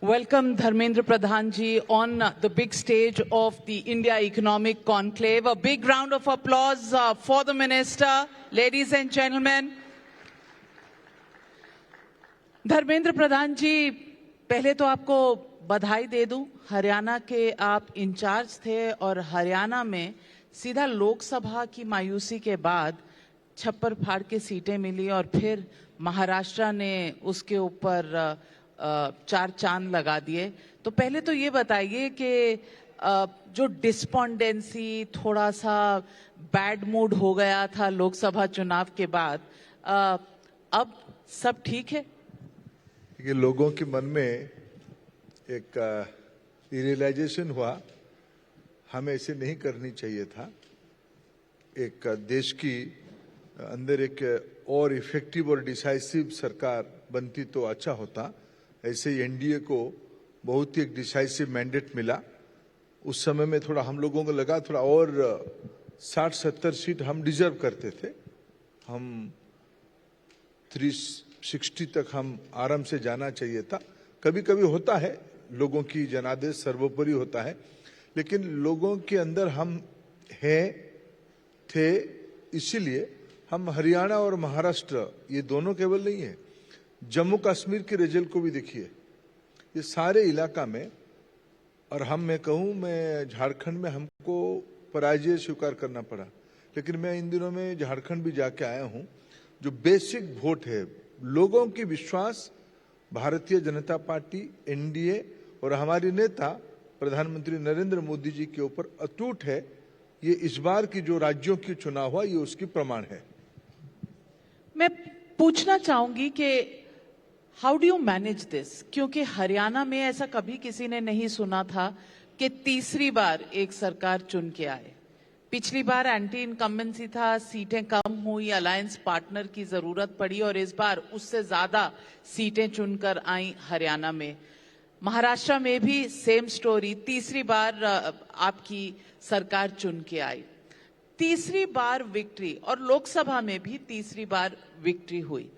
welcome Dharmendra Pradhan ji on the big stage of the India Economic Conclave. A big round of applause for the Minister. Ladies and gentlemen. Dharmendra Pradhan जी, पहले तो आपको बधाई दे दूं। हरियाणा के आप in charge थे और हरियाणा में सीधा लोकसभा की मायूसी के बाद छप्पर फाड़ के सीटें मिली और फिर महाराष्ट्र ने उसके ऊपर चार चांद लगा दिए। तो पहले तो ये बताइए कि जो डिस्पोंडेंसी, थोड़ा सा बैड मूड हो गया था लोकसभा चुनाव के बाद, अब सब ठीक है? कि लोगों के मन में एक रियलाइजेशन हुआ, हमें ऐसे नहीं करनी चाहिए था। एक देश की अंदर एक और इफेक्टिव और डिसाइसिव सरकार बनती तो अच्छा होता। ऐसे ही एनडीए को बहुत ही एक डिसाइसिव मैंडेट मिला। उस समय में थोड़ा हम लोगों को लगा थोड़ा और 60-70 सीट हम डिजर्व करते थे। हम 360 तक हम आराम से जाना चाहिए था। कभी कभी होता है, लोगों की जनादेश सर्वोपरि होता है, लेकिन लोगों के अंदर हम थे, इसीलिए हम हरियाणा और महाराष्ट्र ये दोनों केवल नहीं है, जम्मू कश्मीर के रिजल्ट को भी देखिए। ये सारे इलाका में, और मैं कहूँ मैं झारखंड में हमको पराजय स्वीकार करना पड़ा, लेकिन मैं इन दिनों में झारखंड भी जाके आया हूँ। जो बेसिक वोट है, लोगों की विश्वास भारतीय जनता पार्टी, एनडीए और हमारे नेता प्रधानमंत्री नरेंद्र मोदी जी के ऊपर अटूट है। ये इस बार की जो राज्यों की चुनाव हुआ, ये उसकी प्रमाण है। मैं पूछना चाहूंगी कि how do you manage this, क्योंकि हरियाणा में ऐसा कभी किसी ने नहीं सुना था कि तीसरी बार एक सरकार चुन के आए। पिछली बार एंटी इनकम्बेंसी था, सीटें कम हुई, अलायंस पार्टनर की जरूरत पड़ी और इस बार उससे ज्यादा सीटें चुनकर आई हरियाणा में। महाराष्ट्र में भी सेम स्टोरी, तीसरी बार आपकी सरकार चुन के आई, तीसरी बार विक्ट्री, और लोकसभा में भी तीसरी बार विक्ट्री हुई।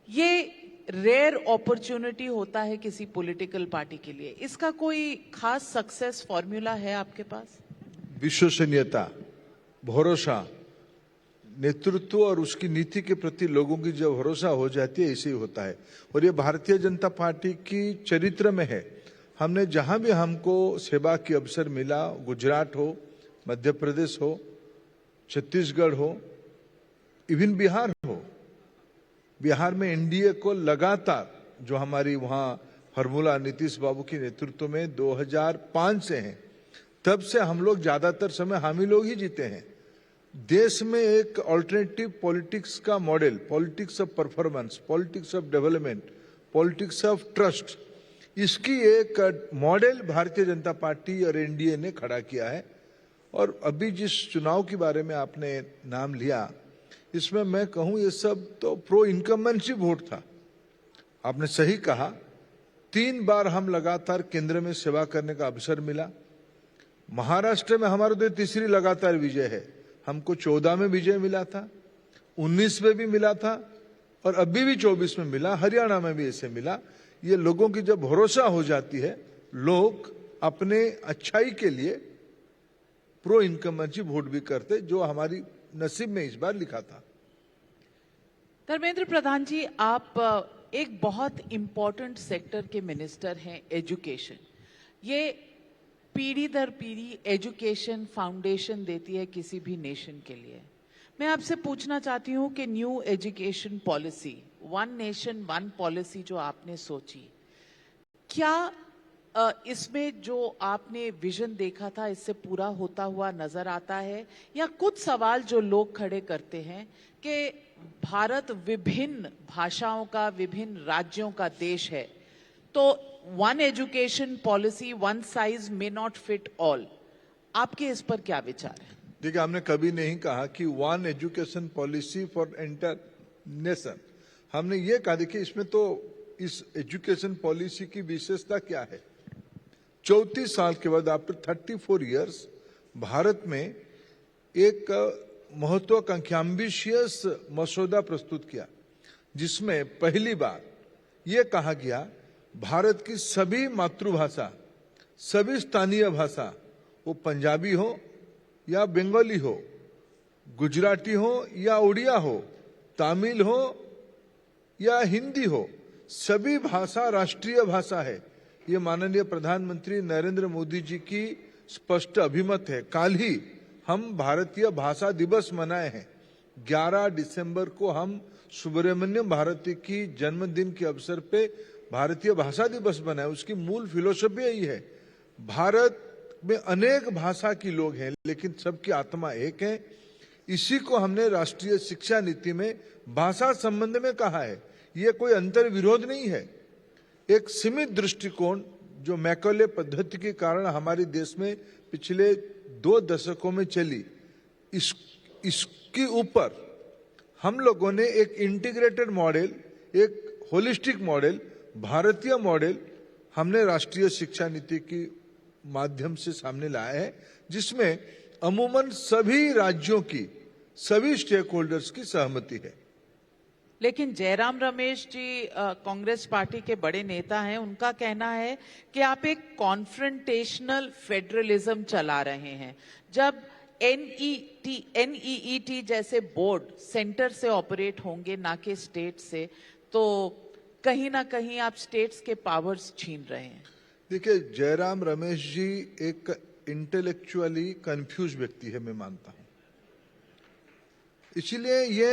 ये रेयर अपॉर्चुनिटी होता है किसी पॉलिटिकल पार्टी के लिए। इसका कोई खास सक्सेस फॉर्मूला है आपके पास? विश्वसनीयता, भरोसा, नेतृत्व और उसकी नीति के प्रति लोगों की जब भरोसा हो जाती है, ऐसे ही होता है। और ये भारतीय जनता पार्टी की चरित्र में है। हमने जहां भी हमको सेवा की अवसर मिला, गुजरात हो, मध्य प्रदेश हो, छत्तीसगढ़ हो, इवन बिहार हो, बिहार में एनडीए को लगातार जो हमारी वहां फॉर्मूला नीतीश बाबू के नेतृत्व में 2005 से है, तब से हम लोग ज्यादातर समय हम ही लोग ही जीते हैं। देश में एक अल्टरनेटिव पॉलिटिक्स का model, politics of performance, politics of development, politics of trust, इसकी एक मॉडल भारतीय जनता पार्टी और एनडीए ने खड़ा किया है। और अभी जिस चुनाव के बारे में आपने नाम लिया, इसमें मैं कहूं ये सब तो प्रो इनकम्बेंसी वोट था। आपने सही कहा, 3 बार हम लगातार केंद्र में सेवा करने का अवसर मिला। महाराष्ट्र में हमारा तो तीसरी लगातार विजय है। हमको 14 में विजय मिला था, 19 में भी मिला था और अभी भी 24 में मिला, हरियाणा में भी ऐसे मिला। ये लोगों की जब भरोसा हो जाती है, लोग अपने अच्छाई के लिए प्रो इनकम्बेंसी वोट भी करते, जो हमारी नसीब में इस बार लिखा था। धर्मेंद्र प्रधान जी, आप एक बहुत इंपॉर्टेंट सेक्टर के मिनिस्टर हैं, एजुकेशन। ये पीढ़ी दर पीढ़ी एजुकेशन फाउंडेशन देती है किसी भी नेशन के लिए। मैं आपसे पूछना चाहती हूं कि new education policy, one nation one policy जो आपने सोची, क्या इसमें जो आपने विजन देखा था इससे पूरा होता हुआ नजर आता है? या कुछ सवाल जो लोग खड़े करते हैं कि भारत विभिन्न भाषाओं का, विभिन्न राज्यों का देश है, तो one education policy, one size may not fit all. आपके इस पर क्या विचार है? देखिए, हमने कभी नहीं कहा कि one education policy for entire nation. हमने ये कहा, देखिए इसमें तो इस एजुकेशन पॉलिसी की विशेषता क्या है। 34 साल के बाद, आफ्टर 34 इयर्स, भारत में एक महत्वाकांक्षी एम्बिशियस मसौदा प्रस्तुत किया, जिसमें पहली बार यह कहा गया भारत की सभी मातृभाषा, सभी स्थानीय भाषा, वो पंजाबी हो या बंगाली हो, गुजराती हो या उड़िया हो, तमिल हो या हिंदी हो, सभी भाषा राष्ट्रीय भाषा है। ये माननीय प्रधानमंत्री नरेंद्र मोदी जी की स्पष्ट अभिमत है। कल ही हम भारतीय भाषा दिवस मनाए हैं। 11 दिसंबर को हम सुब्रमण्यम भारती की जन्मदिन के अवसर पे भारतीय भाषा दिवस मनाए। उसकी मूल फिलोसफी यही है, भारत में अनेक भाषा की लोग हैं लेकिन सबकी आत्मा एक है। इसी को हमने राष्ट्रीय शिक्षा नीति में भाषा संबंध में कहा है। ये कोई अंतर विरोध नहीं है, एक सीमित दृष्टिकोण जो मैकॉले पद्धति के कारण हमारे देश में पिछले 2 दशकों में चली, इसके ऊपर हम लोगों ने एक इंटीग्रेटेड मॉडल, एक होलिस्टिक मॉडल, भारतीय मॉडल हमने राष्ट्रीय शिक्षा नीति के माध्यम से सामने लाया है, जिसमें अमूमन सभी राज्यों की, सभी स्टेक होल्डर्स की सहमति है। लेकिन जयराम रमेश जी कांग्रेस पार्टी के बड़े नेता हैं, उनका कहना है कि आप एक कॉन्फ्रंटेशनल फेडरलिज्म चला रहे हैं। जब NEET जैसे बोर्ड सेंटर से ऑपरेट होंगे ना कि स्टेट से, तो कहीं ना कहीं आप स्टेट्स के पावर्स छीन रहे हैं। देखिए, जयराम रमेश जी एक इंटेलेक्चुअली कंफ्यूज व्यक्ति है, मैं मानता हूं। इसीलिए ये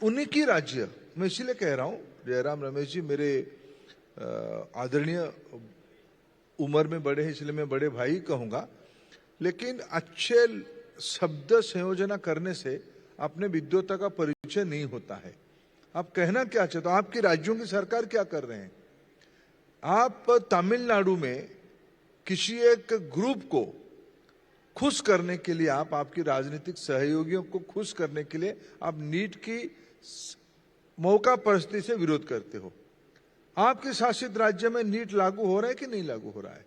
उन्हीं की राज्य, मैं इसीलिए कह रहा हूं, जयराम रमेश जी मेरे आदरणीय उम्र में बड़े हैं, इसलिए मैं बड़े भाई कहूंगा, लेकिन अच्छे शब्द संयोजना करने से अपने विद्वता का परिचय नहीं होता है। आप कहना क्या चाहते हो, आपकी राज्यों की सरकार क्या कर रहे हैं? आप तमिलनाडु में किसी एक ग्रुप को खुश करने के लिए, आप आपकी राजनीतिक सहयोगियों को खुश करने के लिए आप नीट की मौका परिस्थिति से विरोध करते हो। आपके शासित राज्य में नीट लागू हो रहा है कि नहीं लागू हो रहा है?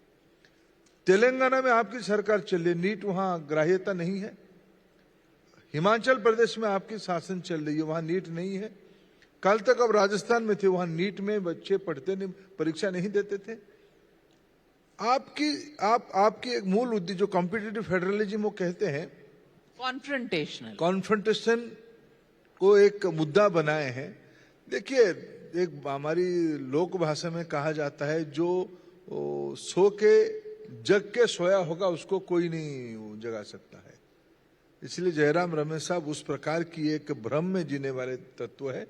तेलंगाना में आपकी सरकार चल रही है, नीट वहां ग्राह्यता नहीं है। हिमाचल प्रदेश में आपकी शासन चल रही है, वहां नीट नहीं है। कल तक अब राजस्थान में थे, वहां नीट में बच्चे पढ़ते नहीं, परीक्षा नहीं देते थे। आपकी एक मूल उद्देश्य जो कॉम्पिटिटिव फेडरलिज्म वो कहते हैं, कॉन्फ्रंटेशन को एक मुद्दा बनाए हैं। देखिए, एक हमारी लोक भाषा में कहा जाता है, जो सो के जग के सोया होगा उसको कोई नहीं जगा सकता है। इसलिए जयराम रमेश साहब उस प्रकार की एक भ्रम में जीने वाले तत्व है।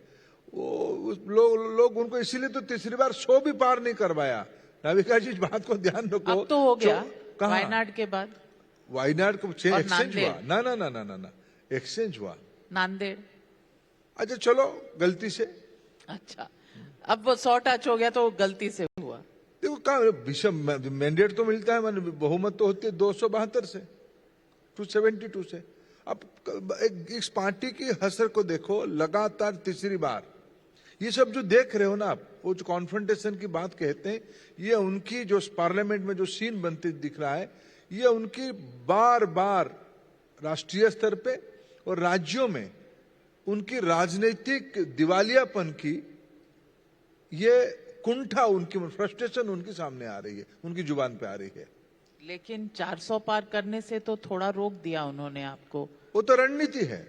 वो लोग उनको इसीलिए तो तीसरी बार सो भी पार नहीं करवाया। नाविका जी, इस बात को ध्यान रखो। अब तो हो गया वायनाड के बाद। वायनाड को एक्सचेंज हुआ ना ना ना ना ना ना एक्सचेंज हुआ नांदेड़। अच्छा चलो, गलती से। अच्छा, अब वो 100 टच हो गया तो गलती से हुआ। देखो, कहा मैंडेट तो मिलता है, मान बहुमत तो होती है 272 से, 272 से। अब इस पार्टी की हसर को देखो, लगातार तीसरी बार ये सब जो देख रहे हो ना आप, वो जो कॉन्फ्रंटेशन की बात कहते हैं, ये उनकी जो पार्लियामेंट में जो सीन बनते दिख रहा है, ये उनकी बार बार राष्ट्रीय स्तर पे और राज्यों में उनकी राजनीतिक दिवालियापन की ये कुंठा, उनकी फ्रस्ट्रेशन उनके सामने आ रही है, उनकी जुबान पे आ रही है। लेकिन 400 पार करने से तो थोड़ा रोक दिया उन्होंने आपको। वो तो रणनीति है।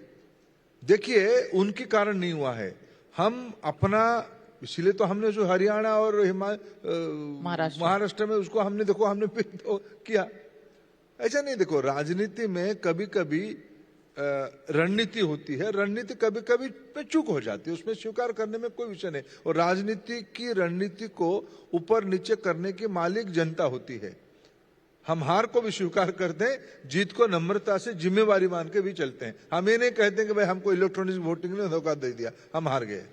देखिए, उनके कारण नहीं हुआ है। हम अपना, इसलिए तो हमने जो हरियाणा और महाराष्ट्र में उसको हमने देखो, हमने तो किया। ऐसा नहीं, देखो राजनीति में कभी कभी रणनीति होती है, रणनीति कभी कभी पे चूक हो जाती है, उसमें स्वीकार करने में कोई विषय नहीं। और राजनीति की रणनीति को ऊपर नीचे करने की मालिक जनता होती है। हम हार को भी स्वीकार करते हैं, जीत को नम्रता से जिम्मेवारी मान के भी चलते हैं। हम ये नहीं कहते कि भाई हमको इलेक्ट्रॉनिक वोटिंग ने धोखा दे दिया, हम हार गए।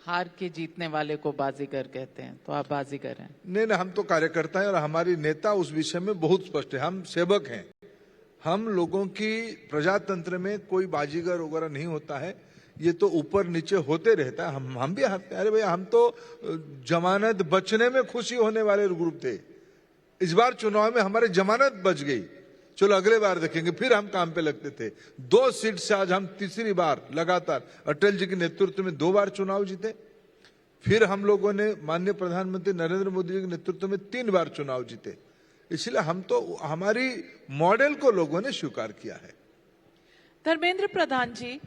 हार के जीतने वाले को बाजीगर कहते हैं, तो आप बाजीगर हैं। नहीं, हम तो कार्यकर्ता हैं और हमारी नेता उस विषय में बहुत स्पष्ट है। हम सेवक हैं। हम लोगों की प्रजातंत्र में कोई बाजीगर वगैरह नहीं होता है, ये तो ऊपर नीचे होते रहता है। हम भी हारते हैं। अरे भैया, हम तो जमानत बचने में खुशी होने वाले ग्रुप थे। इस बार चुनाव में हमारे जमानत बच गई, चलो अगले बार देखेंगे, फिर हम काम पे लगते थे। 2 सीट से आज हम तीसरी बार लगातार अटल जी के नेतृत्व में 2 बार चुनाव जीते। फिर हम लोगों ने माननीय प्रधानमंत्री नरेंद्र मोदी जी के नेतृत्व में 3 बार चुनाव जीते। इसलिए हम तो हमारी मॉडल को लोगों ने स्वीकार किया है। धर्मेंद्र प्रधान जी,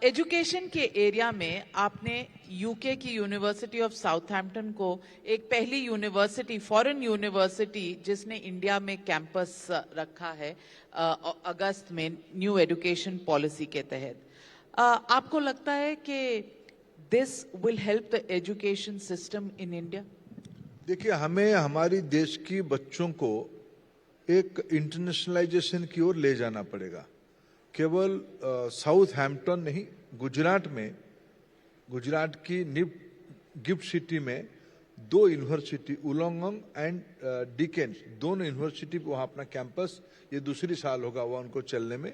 एजुकेशन के एरिया में आपने यूके की यूनिवर्सिटी ऑफ साउथहैम्पटन को एक पहली यूनिवर्सिटी, फॉरेन यूनिवर्सिटी जिसने इंडिया में कैंपस रखा है अगस्त में न्यू एजुकेशन पॉलिसी के तहत। आपको लगता है कि this will help the education system in India? देखिए, हमें हमारी देश की बच्चों को एक इंटरनेशनलाइजेशन की ओर ले जाना पड़ेगा। केवल साउथहैम्पटन नहीं, गुजरात में, गुजरात की गिफ्ट सिटी में 2 यूनिवर्सिटी, उलोंगम एंड डिकेन, दोनों यूनिवर्सिटी वहां अपना कैंपस, ये दूसरी साल होगा वह उनको चलने में।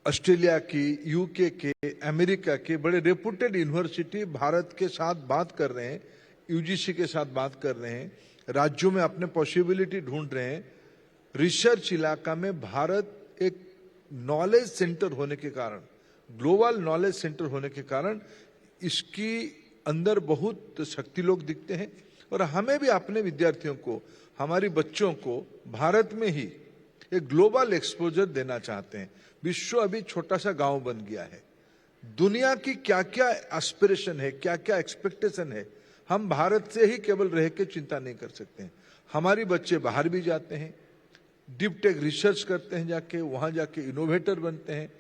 ऑस्ट्रेलिया की, यूके के, अमेरिका के बड़े रेपुटेड यूनिवर्सिटी भारत के साथ बात कर रहे हैं, यूजीसी के साथ बात कर रहे हैं, राज्यों में अपने पॉसिबिलिटी ढूंढ रहे हैं। रिसर्च इलाका में भारत एक नॉलेज सेंटर होने के कारण, ग्लोबल नॉलेज सेंटर होने के कारण इसकी अंदर बहुत शक्ति लोग दिखते हैं। और हमें भी अपने विद्यार्थियों को, हमारी बच्चों को भारत में ही एक ग्लोबल एक्सपोजर देना चाहते हैं। विश्व अभी छोटा सा गांव बन गया है। दुनिया की क्या क्या एस्पिरेशन है, क्या क्या एक्सपेक्टेशन है, हम भारत से ही केवल रह के चिंता नहीं कर सकते हैं। हमारी बच्चे बाहर भी जाते हैं, डीप टेक रिसर्च करते हैं, जाके वहां जाके इनोवेटर बनते हैं।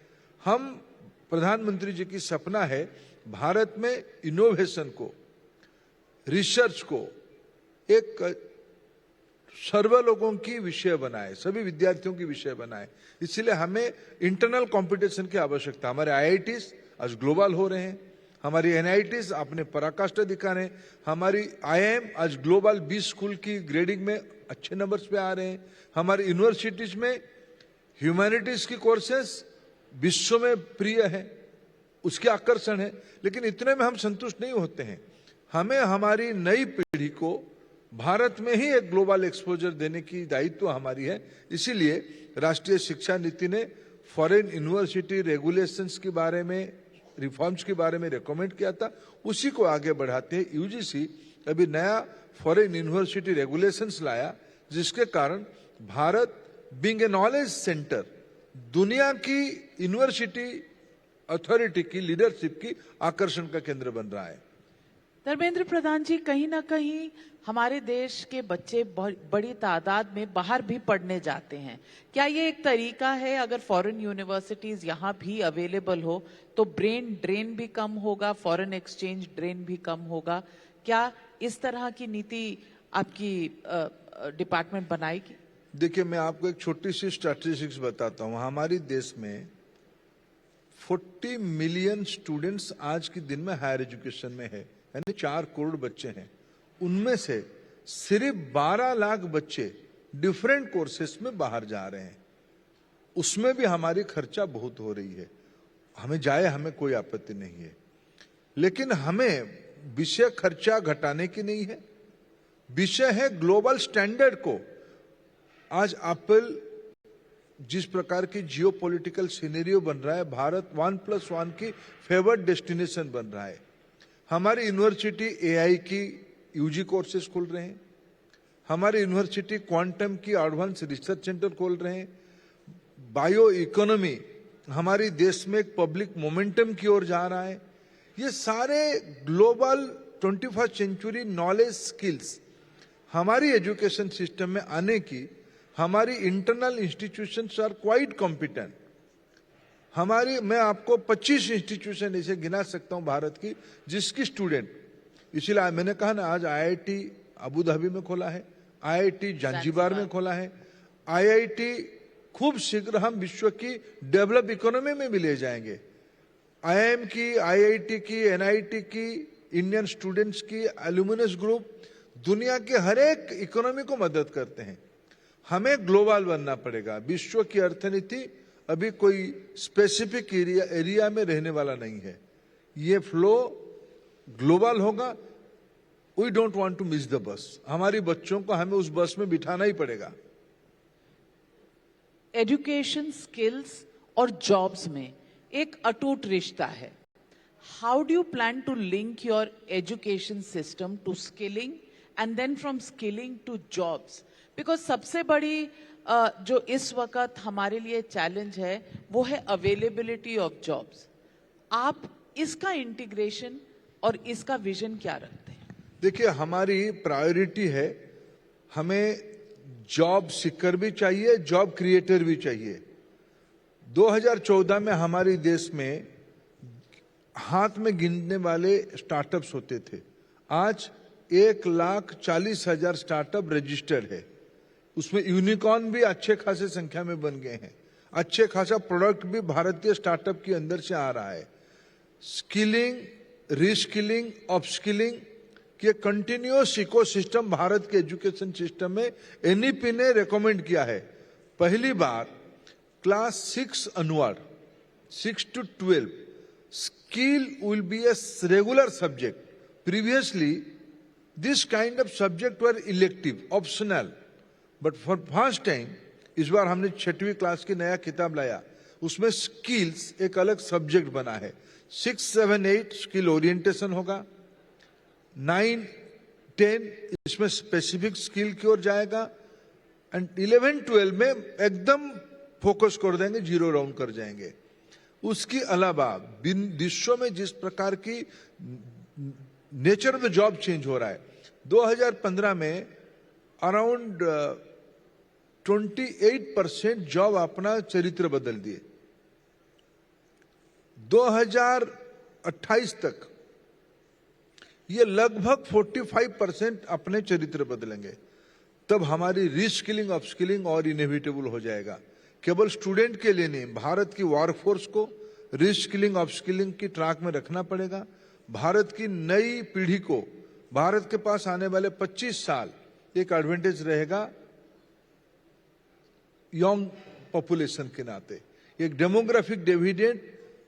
हम, प्रधानमंत्री जी की सपना है भारत में इनोवेशन को, रिसर्च को एक सर्व लोगों की विषय बनाए, सभी विद्यार्थियों की विषय बनाए। इसलिए हमें इंटरनल कंपटीशन की आवश्यकता। हमारे आईआईटीज आज ग्लोबल हो रहे हैं, हमारी एनआईटीज अपने पराकाष्ठा दिखा रहे हैं, हमारी आईआईएम आज ग्लोबल 20 स्कूल की ग्रेडिंग में अच्छे नंबर्स पे आ रहे हैं, हमारी यूनिवर्सिटीज में ह्यूमैनिटीज की कोर्सेस विश्व में प्रिय है, उसके आकर्षण है। लेकिन इतने में हम संतुष्ट नहीं होते हैं। हमें हमारी नई पीढ़ी को भारत में ही एक ग्लोबल एक्सपोजर देने की दायित्व हमारी है। इसीलिए राष्ट्रीय शिक्षा नीति ने फॉरेन यूनिवर्सिटी रेगुलेशंस के बारे में, रिफॉर्म्स के बारे में रेकमेंड किया था, उसी को आगे बढ़ाते हैं यूजीसी अभी नया फॉरेन यूनिवर्सिटी रेगुलेशंस लाया, जिसके कारण Bharat being a knowledge centre, दुनिया की यूनिवर्सिटी अथॉरिटी की, लीडरशिप की आकर्षण का केंद्र बन रहा है। धर्मेंद्र प्रधान जी, कहीं ना कहीं हमारे देश के बच्चे बड़ी तादाद में बाहर भी पढ़ने जाते हैं। क्या ये एक तरीका है, अगर फॉरेन यूनिवर्सिटीज यहाँ भी अवेलेबल हो तो ब्रेन ड्रेन भी कम होगा, फॉरेन एक्सचेंज ड्रेन भी कम होगा? क्या इस तरह की नीति आपकी डिपार्टमेंट बनाएगी? देखिए, मैं आपको एक छोटी सी स्टैटिस्टिक्स बताता हूँ। हमारी देश में 40 मिलियन स्टूडेंट्स आज के दिन में हायर एजुकेशन में है, यानी 4 करोड़ बच्चे हैं। उनमें से सिर्फ 12 लाख बच्चे डिफरेंट कोर्सेस में बाहर जा रहे हैं। उसमें भी हमारी खर्चा बहुत हो रही है। हमें जाए, हमें कोई आपत्ति नहीं है, लेकिन हमें विषय खर्चा घटाने की नहीं है। विषय है ग्लोबल स्टैंडर्ड को। आज एप्पल जिस प्रकार की जियोपॉलिटिकल सिनेरियो बन रहा है, भारत 1+1 की फेवर्ड डेस्टिनेशन बन रहा है। हमारी यूनिवर्सिटी एआई की यूजी कोर्सेज खोल रहे हैं, हमारी यूनिवर्सिटी क्वांटम की एडवांस रिसर्च सेंटर खोल रहे हैं, बायो इकोनॉमी हमारी देश में एक पब्लिक मोमेंटम की ओर जा रहा है। ये सारे global 21st century knowledge skills हमारी एजुकेशन सिस्टम में आने की हमारी internal institutions are quite competent. हमारी, मैं आपको 25 इंस्टीट्यूशन ऐसे गिना सकता हूं भारत की जिसकी स्टूडेंट, इसीलिए मैंने कहा ना, आज आईआईटी अबू धाबी में खोला है, आईआईटी जांजिबार में खोला है, आईआईटी खूब शीघ्र हम विश्व की डेवलप इकोनॉमी में भी ले जाएंगे। आईआईएम की, आईआईटी की, एनआईटी की, इंडियन स्टूडेंट्स की, एल्यूमिनस ग्रुप दुनिया के हर एक इकोनॉमी को मदद करते हैं। हमें ग्लोबल बनना पड़ेगा। विश्व की अर्थनीति अभी कोई स्पेसिफिक एरिया में रहने वाला नहीं है। ये फ्लो ग्लोबल होगा। We don't want to miss the bus. हमारी बच्चों को हमें उस बस में बिठाना ही पड़ेगा। एजुकेशन, स्किल्स और जॉब्स में एक अटूट रिश्ता है। how do you plan to link your education system to skilling and then from skilling to jobs? Because सबसे बड़ी जो इस वक्त हमारे लिए चैलेंज है वो है अवेलेबिलिटी ऑफ जॉब्स. आप इसका इंटीग्रेशन और इसका विजन क्या रखते हैं? देखिए, हमारी प्रायोरिटी है, हमें जॉब सीकर भी चाहिए, जॉब क्रिएटर भी चाहिए. 2014 में हमारे देश में हाथ में गिनने वाले स्टार्टअप्स होते थे. आज 1,40,000 स्टार्टअप रजिस्टर्ड है. उसमें यूनिकॉर्न भी अच्छे खासे संख्या में बन गए हैं. अच्छे खासा प्रोडक्ट भी भारतीय स्टार्टअप के अंदर से आ रहा है. स्किलिंग, रीस्किलिंग, अपस्किलिंग कि कंटिन्यूअस इकोसिस्टम भारत के एजुकेशन सिस्टम में एनईपी ने रेकमेंड किया है. पहली बार class 6 onward, 6 to 12, skill will be a regular subject. Previously, this kind of subject were elective, optional. But for first time, इस बार हमने 6वीं क्लास की नया किताब लाया, उसमें स्किल्स एक अलग सब्जेक्ट बना है. 6, 7, 8 स्किल ओरिएंटेशन होगा. 9, 10 इसमें स्पेसिफिक स्किल की ओर जाएगा. एंड 11, 12 में एकदम फोकस कर देंगे, जीरो राउंड कर जाएंगे. उसके अलावा विश्व में जिस प्रकार की nature of the job change हो रहा है, 2015 में अराउंड 28% जॉब अपना चरित्र बदल दिए. 2028 तक ये लगभग 45% अपने चरित्र बदलेंगे. तब हमारी रीस्किलिंग, अपस्किलिंग और इनएविटेबल हो जाएगा. केवल स्टूडेंट के लिए नहीं, भारत की वर्कफोर्स को रीस्किलिंग, अपस्किलिंग की ट्रैक में रखना पड़ेगा. भारत की नई पीढ़ी को, भारत के पास आने वाले 25 साल एक एडवांटेज रहेगा यंग पॉपुलेशन के नाते. एक डेमोग्राफिक डिविडेंड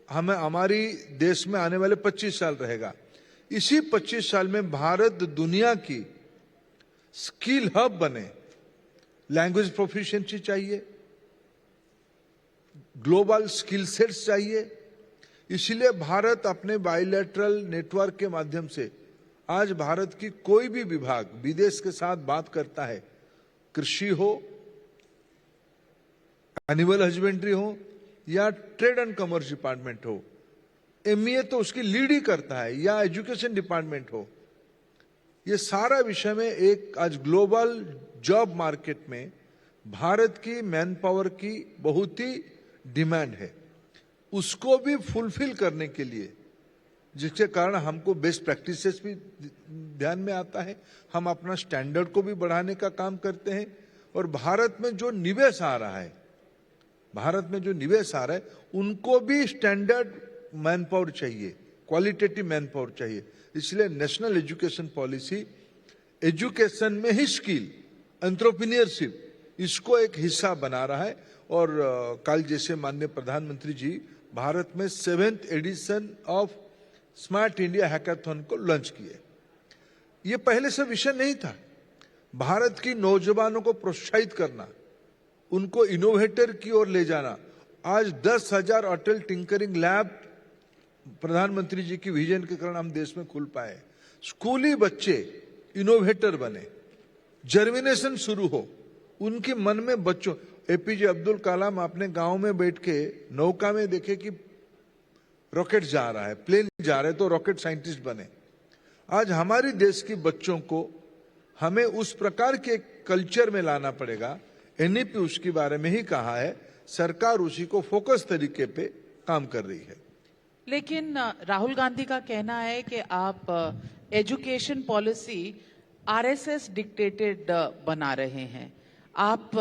हमें हमारी देश में आने वाले 25 साल रहेगा. इसी 25 साल में भारत दुनिया की स्किल हब बने. लैंग्वेज प्रोफिशिएंसी चाहिए, ग्लोबल स्किल सेट्स चाहिए. इसलिए भारत अपने बायलैटरल नेटवर्क के माध्यम से आज भारत की कोई भी विभाग विदेश के साथ बात करता है, कृषि हो, एनिमल हस्बेंड्री हो या ट्रेड एंड कॉमर्स डिपार्टमेंट हो, एमईए तो उसकी लीड ही करता है, या एजुकेशन डिपार्टमेंट हो. ये सारा विषय में एक आज ग्लोबल जॉब मार्केट में भारत की मैन पावर की बहुत ही डिमांड है. उसको भी फुलफिल करने के लिए, जिसके कारण हमको बेस्ट प्रैक्टिसेस भी ध्यान में आता है, हम अपना स्टैंडर्ड को भी बढ़ाने का काम करते हैं. और भारत में जो निवेश आ रहा है, उनको भी स्टैंडर्ड मैन पावर चाहिए, क्वालिटेटिव मैन पावर चाहिए. इसलिए नेशनल एजुकेशन पॉलिसी एजुकेशन में ही स्किल, एंटरप्रेन्योरशिप, इसको एक हिस्सा बना रहा है. और कल जैसे माननीय प्रधानमंत्री जी भारत में 7th edition of smart India hackathon को लॉन्च किए. ये पहले से विषय नहीं था. भारत की नौजवानों को प्रोत्साहित करना, उनको इनोवेटर की ओर ले जाना. आज 10,000 अटल टिंकरिंग लैब प्रधानमंत्री जी की विजन के कारण हम देश में खुल पाए. स्कूली बच्चे इनोवेटर बने, जर्मिनेशन शुरू हो उनके मन में. बच्चों, एपीजे अब्दुल कलाम अपने गांव में बैठ के नौका में देखे कि रॉकेट जा रहा है, प्लेन जा रहे, तो रॉकेट साइंटिस्ट बने. आज हमारी देश की बच्चों को हमें उस प्रकार के कल्चर में लाना पड़ेगा. एनईपी उसके बारे में ही कहा है, सरकार उसी को फोकस तरीके पे काम कर रही है. लेकिन राहुल गांधी का कहना है कि आप एजुकेशन पॉलिसी आरएसएस डिक्टेटेड बना रहे हैं. आप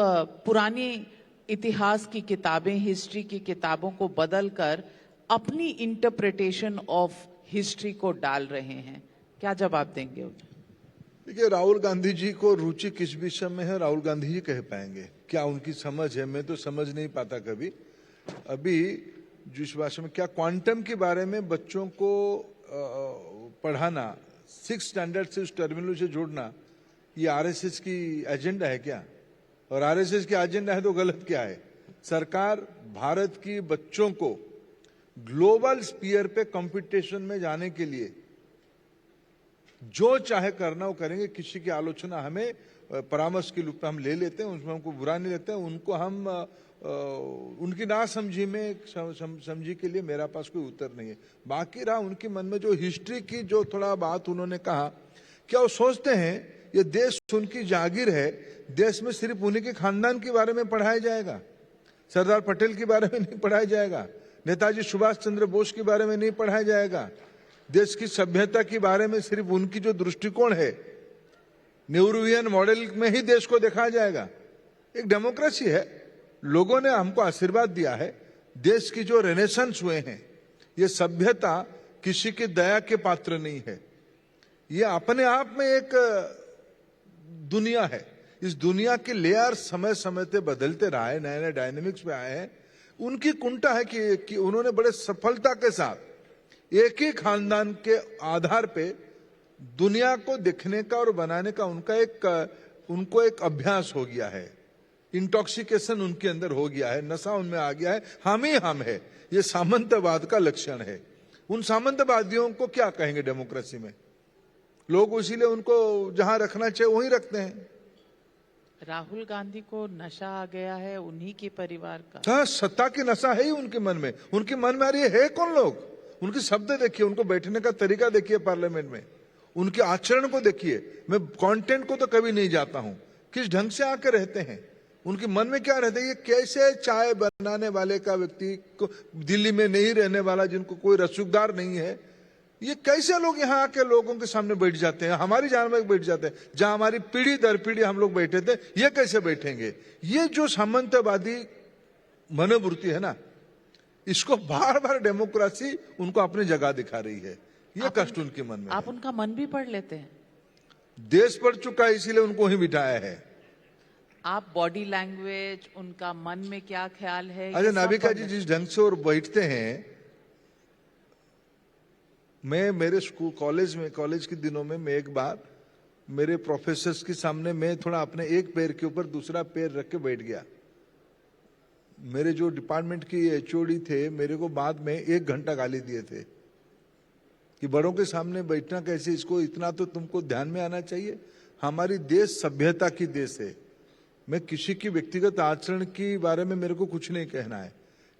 पुरानी इतिहास की किताबें, हिस्ट्री की किताबों को बदलकर अपनी इंटरप्रिटेशन ऑफ हिस्ट्री को डाल रहे हैं. क्या जवाब देंगे उन्हें? देखिए, राहुल गांधी जी को रुचि किस विषय में है, राहुल गांधी जी कह पाएंगे. क्या उनकी समझ है, मैं तो समझ नहीं पाता कभी. अभी जिस भाषा में, क्या क्वांटम के बारे में बच्चों को पढ़ाना, 6th स्टैंडर्ड से उस टर्मिनल से जोड़ना, ये आरएसएस की एजेंडा है क्या? और आरएसएस की एजेंडा है तो गलत क्या है? सरकार भारत की बच्चों को ग्लोबल स्पीयर पे कंपटीशन में जाने के लिए जो चाहे करना वो करेंगे। किसी की आलोचना हमें परामर्श के रूप में हम ले लेते हैं, उसमें हमको बुरा नहीं लगता है। उनको हम उनकी नासमझी में समझी के लिए मेरा पास कोई उत्तर नहीं है। बाकी रहा उनके मन में जो हिस्ट्री की जो थोड़ा बात उन्होंने कहा, क्या वो सोचते हैं ये देश उनकी जागीर है, देश में सिर्फ उन्हीं के खानदान के बारे में पढ़ाया जाएगा, सरदार पटेल के बारे में नहीं पढ़ाया जाएगा, नेताजी सुभाष चंद्र बोस के बारे में नहीं पढ़ाया जाएगा, देश की सभ्यता के बारे में सिर्फ उनकी जो दृष्टिकोण है नेहरूवियन मॉडल में ही देश को दिखाया जाएगा। एक डेमोक्रेसी है, लोगों ने हमको आशीर्वाद दिया है, देश की जो रेनेसांस हुए हैं, ये सभ्यता किसी की दया के पात्र नहीं है, ये अपने आप में एक दुनिया है। इस दुनिया के लेयर समय समय से बदलते रहा है, नए नए डायनेमिक्स पे आए हैं। उनकी कुंठा है कि उन्होंने बड़े सफलता के साथ एक ही खानदान के आधार पे दुनिया को देखने का और बनाने का उनको एक अभ्यास हो गया है, इंटॉक्सिकेशन उनके अंदर हो गया है, नशा उनमें आ गया है, हम ही हम है। ये सामंतवाद का लक्षण है। उन सामंतवादियों को क्या कहेंगे डेमोक्रेसी में? लोग इसीलिए उनको जहां रखना चाहिए वहीं रखते हैं। राहुल गांधी को नशा आ गया है उन्हीं के परिवार का। हाँ, सत्ता की नशा है ही उनके मन में। उनके मन में आ रही है कौन लोग? उनके शब्द देखिए, उनको बैठने का तरीका देखिए पार्लियामेंट में, उनके आचरण को देखिए। मैं कंटेंट को तो कभी नहीं जाता हूं, किस ढंग से आके रहते हैं, उनके मन में क्या रहता है। ये कैसे चाय बनाने वाले का व्यक्ति को, दिल्ली में नहीं रहने वाला, जिनको कोई रसूखदार नहीं है, ये कैसे लोग यहाँ आके लोगों के सामने बैठ जाते हैं, हमारी जान में बैठ जाते हैं, जहां हमारी पीढ़ी दर पीढ़ी हम लोग बैठे थे, ये कैसे बैठेंगे? ये जो सामंतवादी मनोवृत्ति है ना, इसको बार बार डेमोक्रेसी उनको अपनी जगह दिखा रही है। ये कष्ट उनके मन में। आप उनका मन भी पढ़ लेते हैं? देश पढ़ चुका है, इसीलिए उनको ही बिठाया है। आप बॉडी लैंग्वेज, उनका मन में क्या ख्याल है? अरे नाविका जी, जिस ढंग से और बैठते हैं, मैं मेरे स्कूल कॉलेज के दिनों में मैं एक बार मेरे प्रोफेसर्स के सामने मैं थोड़ा अपने एक पैर के ऊपर दूसरा पैर रख के बैठ गया। मेरे जो डिपार्टमेंट की एचओडी थे, मेरे को बाद में 1 घंटा गाली दिए थे कि बड़ों के सामने बैठना कैसे, इसको इतना तो तुमको ध्यान में आना चाहिए। हमारी देश सभ्यता की देश है। मैं किसी की व्यक्तिगत आचरण के बारे में मेरे को कुछ नहीं कहना है,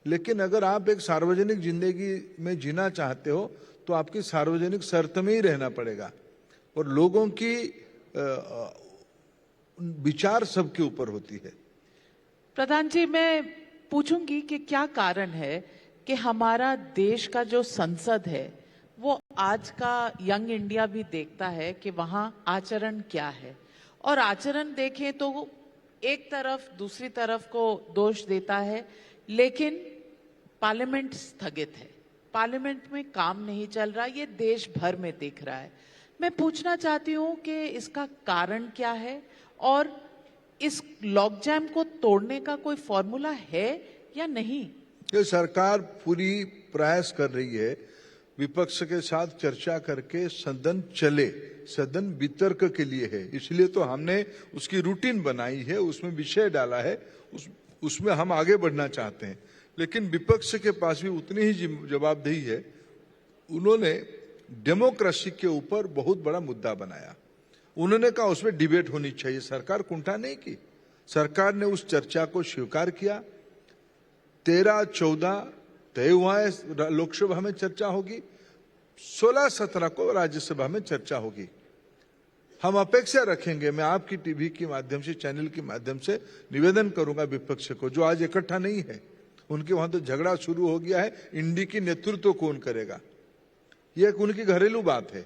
लेकिन अगर आप एक सार्वजनिक जिंदगी में जीना चाहते हो तो आपकी सार्वजनिक शर्त में ही रहना पड़ेगा, और लोगों की विचार सबके ऊपर होती है। प्रधान जी, मैं पूछूंगी कि क्या कारण है कि हमारा देश का जो संसद है वो आज का यंग इंडिया भी देखता है कि वहां आचरण क्या है, और आचरण देखें तो एक तरफ दूसरी तरफ को दोष देता है, लेकिन पार्लियामेंट स्थगित है, पार्लियामेंट में काम नहीं चल रहा, ये देश भर में दिख रहा है। मैं पूछना चाहती हूँ कि इसका कारण क्या है, और इस लॉकजैम को तोड़ने का कोई फॉर्मूला है या नहीं? ये सरकार पूरी प्रयास कर रही है विपक्ष के साथ चर्चा करके सदन चले, सदन वितर्क के लिए है, इसलिए तो हमने उसकी रूटीन बनाई है, उसमें विषय डाला है, उसमें हम आगे बढ़ना चाहते हैं। लेकिन विपक्ष के पास भी उतनी ही जवाबदेही है। उन्होंने डेमोक्रेसी के ऊपर बहुत बड़ा मुद्दा बनाया। उन्होंने कहा उसमें डिबेट होनी चाहिए, सरकार कुंठा नहीं की, सरकार ने उस चर्चा को स्वीकार किया। 13-14 तय हुआ है लोकसभा में चर्चा होगी, 16-17 को राज्यसभा में चर्चा होगी। हम अपेक्षा रखेंगे, मैं आपकी टीवी के माध्यम से, चैनल के माध्यम से निवेदन करूंगा विपक्ष को, जो आज इकट्ठा नहीं है, उनके वहां तो झगड़ा शुरू हो गया है, इंडी की नेतृत्व कौन करेगा, यह एक उनकी घरेलू बात है।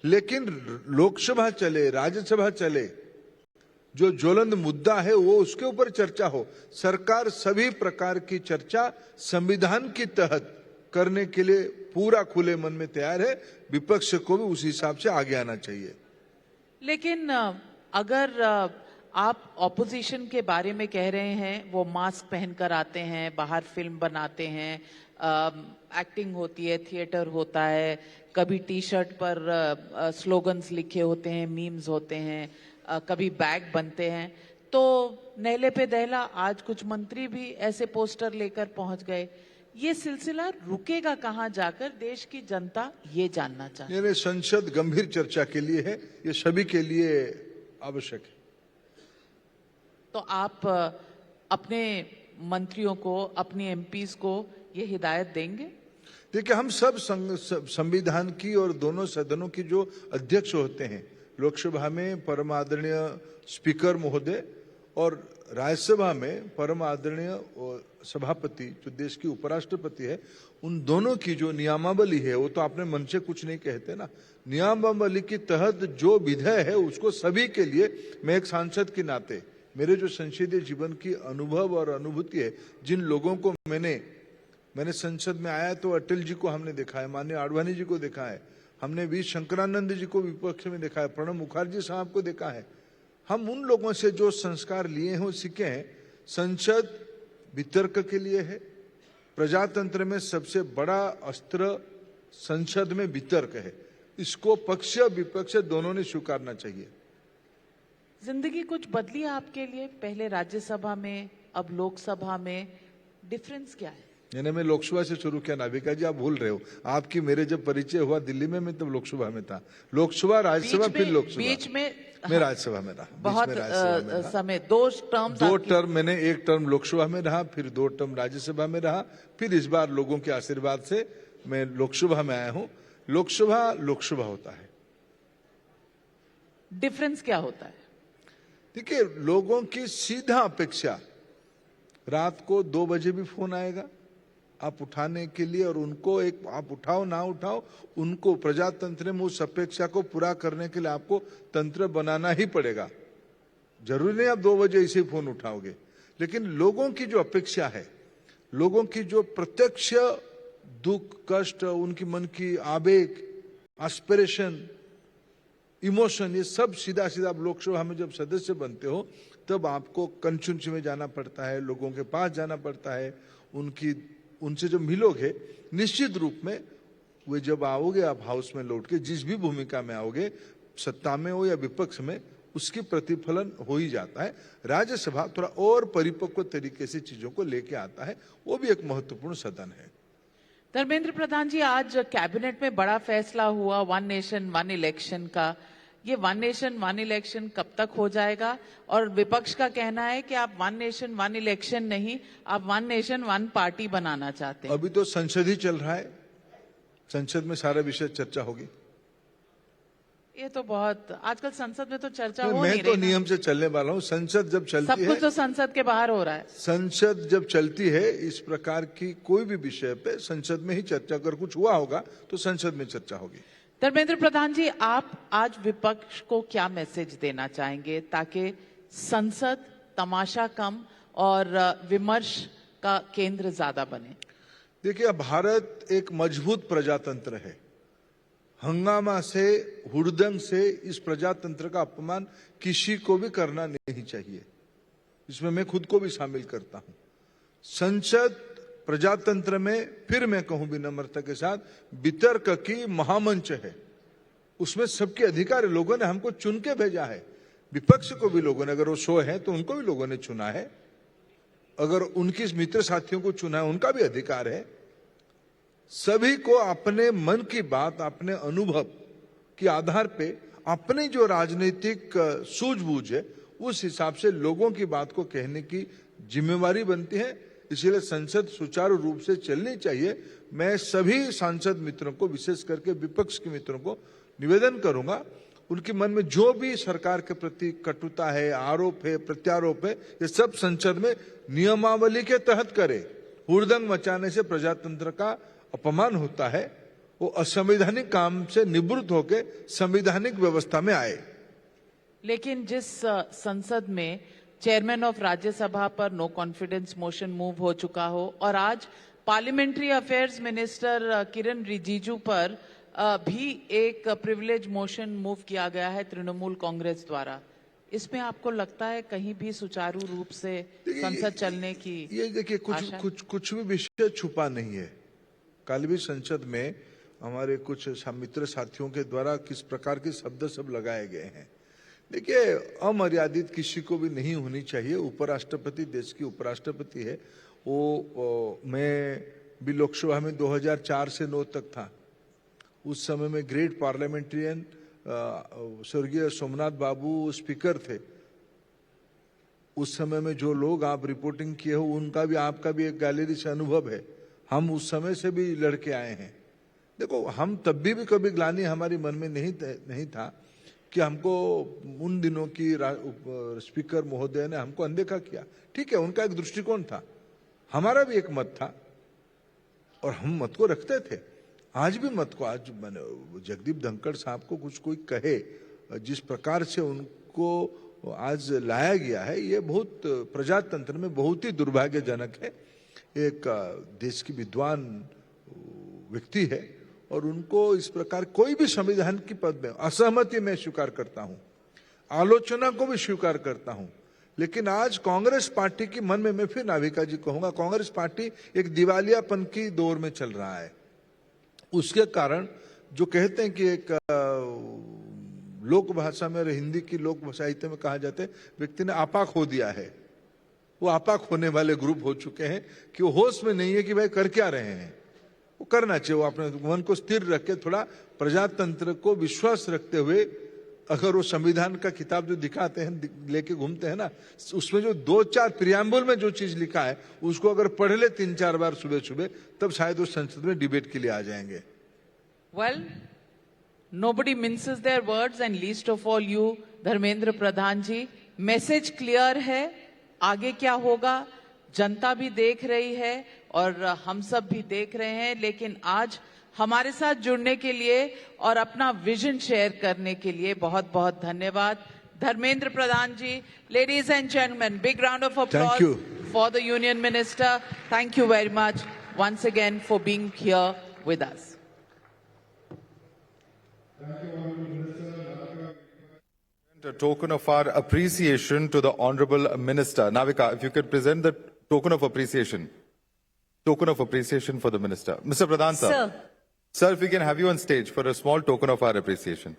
लेकिन लोकसभा चले, राज्यसभा चले, जो ज्वलंत मुद्दा है वो उसके ऊपर चर्चा हो। सरकार सभी प्रकार की चर्चा संविधान के तहत करने के लिए पूरा खुले मन में तैयार है। विपक्ष को भी उस हिसाब से आगे आना चाहिए। लेकिन अगर आप ऑपोजिशन के बारे में कह रहे हैं, वो मास्क पहनकर आते हैं, बाहर फिल्म बनाते हैं, एक्टिंग होती है, थिएटर होता है, कभी टी शर्ट पर स्लोगन्स लिखे होते हैं, मीम्स होते हैं, कभी बैग बनते हैं, तो नहले पे दहला आज कुछ मंत्री भी ऐसे पोस्टर लेकर पहुंच गए। ये सिलसिला रुकेगा कहां जाकर, देश की जनता ये जानना चाहती है। यानी संसद गंभीर चर्चा के लिए है, ये सभी के लिए आवश्यक है। तो आप अपने मंत्रियों को, अपनी एमपीज को ये हिदायत देंगे? देखिए, हम सब संविधान की और दोनों सदनों की जो अध्यक्ष होते हैं, लोकसभा में परम आदरणीय स्पीकर महोदय और राज्यसभा में परम आदरणीय सभापति जो देश की उपराष्ट्रपति है, उन दोनों की जो नियमावली है, वो तो आपने मन से कुछ नहीं कहते ना। नियमावली के तहत जो विधेय है उसको सभी के लिए, मैं एक सांसद के नाते, मेरे जो संसदीय जीवन की अनुभव और अनुभूति है, जिन लोगों को मैंने संसद में आया तो अटल जी को हमने देखा है, माननीय आडवाणी जी को देखा है, हमने वी शंकरानंद जी को विपक्ष में देखा है, प्रणब मुखर्जी साहब को देखा है। हम उन लोगों से जो संस्कार लिए हैं, सीखे हैं। संसद वितर्क के लिए है। प्रजातंत्र में सबसे बड़ा अस्त्र संसद में वितर्क है। इसको पक्ष विपक्ष दोनों ने स्वीकारना चाहिए। जिंदगी कुछ बदली आपके लिए? पहले राज्यसभा में, अब लोकसभा में, डिफरेंस क्या है? यानी मैं लोकसभा से शुरू किया, नाविका जी आप भूल रहे हो। आपकी मेरे जब परिचय हुआ दिल्ली में, मैं तब लोकसभा में था। लोकसभा, राज्यसभा, फिर लोकसभा। बीच में मैं राज्यसभा में रहा। बहुत समय, दो टर्म मैंने, एक टर्म लोकसभा में रहा, फिर 2 टर्म राज्यसभा में रहा, फिर इस बार लोगों के आशीर्वाद से मैं लोकसभा में आया हूं। लोकसभा होता है। डिफरेंस क्या होता है? देखिए, लोगों की सीधा अपेक्षा, रात को 2 बजे भी फोन आएगा आप उठाने के लिए, और उनको एक, आप उठाओ ना उठाओ, उनको प्रजातंत्र में उस अपेक्षा को पूरा करने के लिए आपको तंत्र बनाना ही पड़ेगा। जरूरी नहीं आप 2 बजे इसे फोन उठाओगे, लेकिन लोगों की जो अपेक्षा है, लोगों की जो प्रत्यक्ष दुख कष्ट, उनकी मन की आवेग, एस्पिरेशन, इमोशन, ये सब सीधा आप लोकसभा में जब सदस्य बनते हो तब आपको कंस्टिट्यूंसी में जाना पड़ता है, लोगों के पास जाना पड़ता है, उनसे जब मिलोगे, निश्चित रूप में वे जब आओगे आप हाउस में लौट के, जिस भी भूमिका में आओगे, सत्ता में हो या विपक्ष में, उसकी प्रतिफलन हो ही जाता है। राज्यसभा थोड़ा और परिपक्व तरीके से चीजों को लेके आता है, वो भी एक महत्वपूर्ण सदन है। धर्मेंद्र प्रधान जी, आज कैबिनेट में बड़ा फैसला हुआ 1 नेशन 1 इलेक्शन का। ये 1 नेशन 1 इलेक्शन कब तक हो जाएगा? और विपक्ष का कहना है कि आप 1 नेशन 1 इलेक्शन नहीं, आप 1 नेशन 1 पार्टी बनाना चाहते हैं। अभी तो संसद ही चल रहा है, संसद में सारा विषय चर्चा होगी। ये तो बहुत, आजकल संसद में तो चर्चा हो मैं नहीं तो रही ना। नियम से चलने वाला हूँ। संसद जब चलती सब है, कुछ तो संसद के बाहर हो रहा है। संसद जब चलती है, इस प्रकार की कोई भी विषय पे संसद में ही चर्चा, अगर कुछ हुआ होगा तो संसद में चर्चा होगी। धर्मेंद्र प्रधान जी, आप आज विपक्ष को क्या मैसेज देना चाहेंगे ताकि संसद तमाशा कम और विमर्श का केंद्र ज्यादा बने? देखिए, भारत एक मजबूत प्रजातंत्र है। हंगामा से, हुड़दंग से इस प्रजातंत्र का अपमान किसी को भी करना नहीं चाहिए। इसमें मैं खुद को भी शामिल करता हूं। संसद प्रजातंत्र में, फिर मैं कहूं विनम्रता के साथ, वितर्क की महामंच है। उसमें सबके अधिकार है। लोगों ने हमको चुन के भेजा है। विपक्ष को भी लोगों ने, अगर वो 100 है तो उनको भी लोगों ने चुना है। अगर उनकी मित्र साथियों को चुना है, उनका भी अधिकार है। सभी को अपने मन की बात, अपने अनुभव के आधार पे, अपनी जो राजनीतिक सूझबूझ है, उस हिसाब से लोगों की बात को कहने की जिम्मेवारी बनती है। इसलिए संसद सुचारू रूप से चलनी चाहिए। मैं सभी सांसद मित्रों को, विशेष करके विपक्ष के मित्रों को निवेदन करूंगा, उनके मन में जो भी सरकार के प्रति कटुता है, आरोप है, प्रत्यारोप है, ये सब संसद में नियमावली के तहत करे। हुड़दंग मचाने से प्रजातंत्र का अपमान होता है। वो असंवैधानिक काम से निवृत्त होकर संवैधानिक व्यवस्था में आए। लेकिन जिस संसद में चेयरमैन ऑफ राज्यसभा पर नो कॉन्फिडेंस मोशन मूव हो चुका हो और आज पार्लियामेंट्री अफेयर्स मिनिस्टर किरण रिजिजू पर भी एक प्रिविलेज मोशन मूव किया गया है तृणमूल कांग्रेस द्वारा, इसमें आपको लगता है कहीं भी सुचारू रूप से संसद चलने की? ये देखिए, कुछ भी विषय छुपा नहीं है। कल भी संसद में हमारे कुछ मित्र साथियों के द्वारा किस प्रकार के शब्द सब लगाए गए हैं। देखिए, अमर्यादित किसी को भी नहीं होनी चाहिए। उपराष्ट्रपति देश की उपराष्ट्रपति है। मैं भी लोकसभा में 2004 से 9 तक था। उस समय में ग्रेट पार्लियामेंटेरियन स्वर्गीय सोमनाथ बाबू स्पीकर थे। उस समय में जो लोग आप रिपोर्टिंग किए हो उनका भी आपका भी एक गैलरी से अनुभव है। हम उस समय से भी लड़के आए हैं। देखो, हम तब भी कभी ग्लानि हमारी मन में नहीं था कि हमको उन दिनों की स्पीकर महोदय ने हमको अनदेखा किया। ठीक है, उनका एक दृष्टिकोण था, हमारा भी एक मत था और हम मत को रखते थे। आज भी मत को, आज जगदीप धनखड़ साहब को कुछ कोई कहे, जिस प्रकार से उनको आज लाया गया है, ये बहुत प्रजातंत्र में बहुत ही दुर्भाग्यजनक है। एक देश की विद्वान व्यक्ति है और उनको इस प्रकार कोई भी संविधान की पद में असहमति मैं स्वीकार करता हूं, आलोचना को भी स्वीकार करता हूं, लेकिन आज कांग्रेस पार्टी की मन में, मैं फिर नाविका जी कहूंगा, कांग्रेस पार्टी एक दिवालियापन की दौर में चल रहा है। उसके कारण जो कहते हैं कि एक लोक भाषा में और हिंदी की लोक साहित्य में कहा जाता है, व्यक्ति ने आपा खो दिया है। वो आपा खोने वाले ग्रुप हो चुके हैं कि वो होश में नहीं है कि भाई कर क्या रहे हैं। वो करना चाहिए, वो अपने मन को स्थिर रख के थोड़ा प्रजातंत्र को विश्वास रखते हुए, अगर वो संविधान का किताब जो दिखाते हैं, लेके घूमते हैं ना, उसमें जो 2-4 प्रियम्बल में जो चीज लिखा है उसको अगर पढ़ ले 3-4 बार सुबह सुबह, तब शायद वो संसद में डिबेट के लिए आ जाएंगे। Well, nobody minces their words and least of all you, Dharmendra Pradhan ji. Message clear है, आगे क्या होगा जनता भी देख रही है और हम सब भी देख रहे हैं। लेकिन आज हमारे साथ जुड़ने के लिए और अपना विजन शेयर करने के लिए बहुत बहुत धन्यवाद Dharmendra Pradhan ji. Ladies and gentleman, big round of applause for the union minister. Thank you very much once again for being here with us. A token of our appreciation to the Honorable Minister. Navika, if you could present the token of appreciation. Token of appreciation for the Minister. Mr. Pradhan, sir. Sir, if we can have you on stage for a small token of our appreciation.